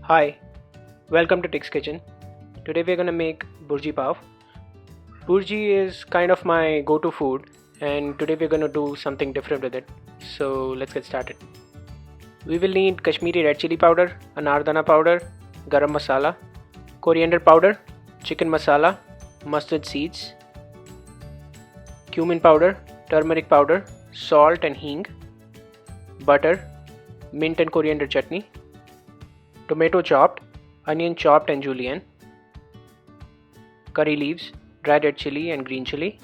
Hi, welcome to tikzkitchen. Today we're gonna make Bhurji Pav. Bhurji is kind of my go-to food, and today we're gonna do something different with it. So let's get started. We will need Kashmiri red chilli powder, Anardana powder, Garam masala, coriander powder, chicken masala, mustard seeds, Cumin powder, turmeric powder, salt and hing, butter, mint and coriander chutney, tomato chopped, onion chopped and julienne, curry leaves, dried red chilli and green chilli,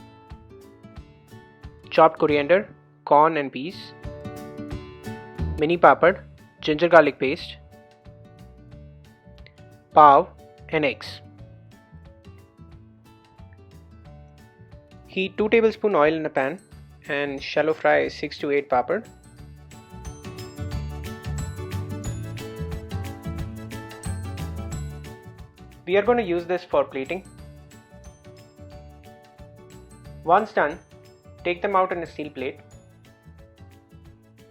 chopped coriander, corn and peas, mini papad, ginger garlic paste, pav and eggs. Heat 2 tablespoon oil in a pan and shallow fry 6 to 8 papad. We are going to use this for plating. Once done, take them out in a steel plate.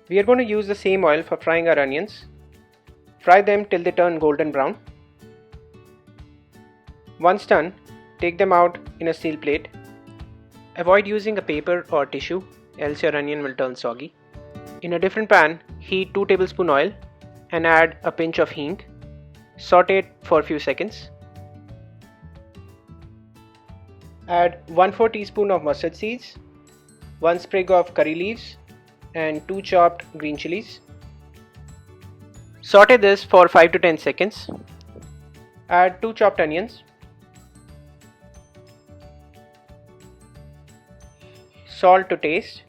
We are going to use the same oil for frying our onions. Fry them till they turn golden brown. Once done, take them out in a steel plate. Avoid using a paper or tissue, else your onion will turn soggy. In a different pan, heat 2 tablespoon oil and add a pinch of hing. Saute it for a few seconds. Add 1/4 teaspoon of mustard seeds, 1 sprig of curry leaves and 2 chopped green chilies. Saute this for 5 to 10 seconds. Add 2 chopped onions. Salt to taste.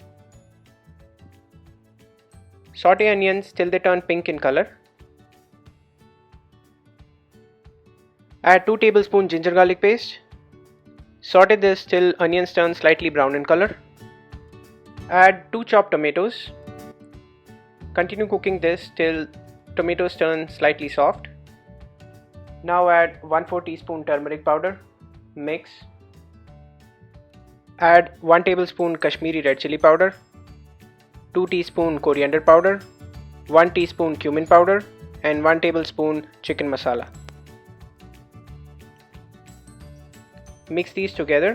Saute onions till they turn pink in color. Add 2 tablespoons ginger garlic paste. Saute this till onions turn slightly brown in color. Add 2 chopped tomatoes. Continue cooking this till tomatoes turn slightly soft. Now add 1/4 teaspoon turmeric powder. Mix. Add 1 tablespoon Kashmiri red chilli powder, 2 teaspoon coriander powder, 1 teaspoon cumin powder and 1 tablespoon chicken masala. Mix these together.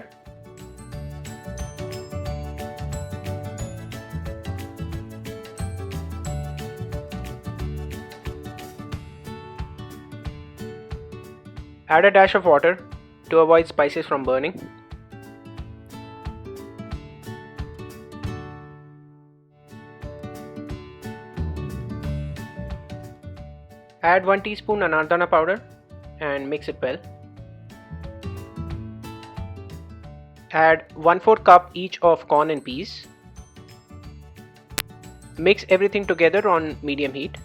Add a dash of water to avoid spices from burning. Add 1 teaspoon Anardana powder and mix it well. Add 1/4 cup each of corn and peas. Mix everything together on medium heat.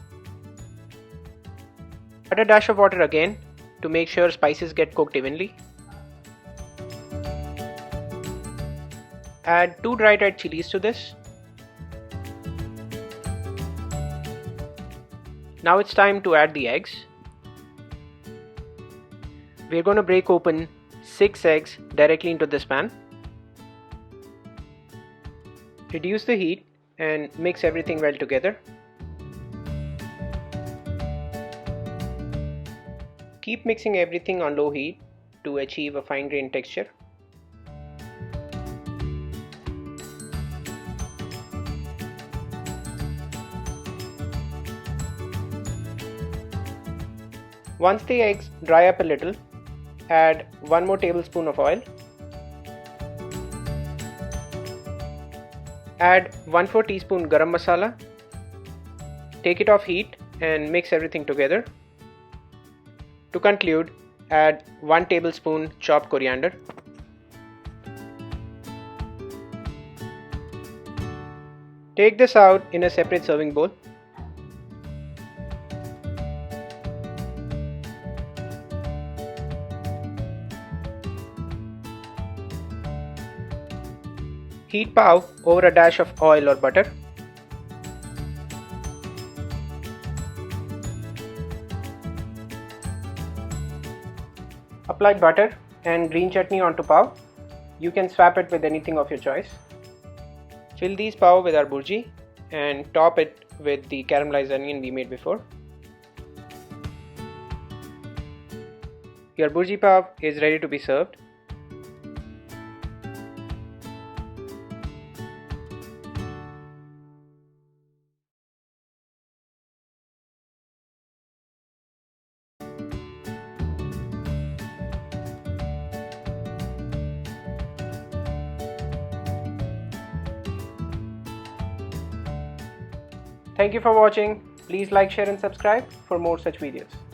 Add a dash of water again to make sure spices get cooked evenly. Add 2 dried red chilies to this. Now it's time to add the eggs. We're going to break open 6 eggs directly into this pan. Reduce the heat and mix everything well together. Keep mixing everything on low heat to achieve a fine grained texture. Once the eggs dry up a little, add 1 more tablespoon of oil. Add 1/4 teaspoon garam masala. Take it off heat and mix everything together. To conclude, add 1 tablespoon chopped coriander. Take this out in a separate serving bowl. Heat pav over a dash of oil or butter. Apply butter and green chutney onto pav. You can swap it with anything of your choice. Fill these pav with our bhurji and top it with the caramelized onion we made before. your Bhurji Pav is ready to be served. Thank you for watching. Please like, share and subscribe for more such videos.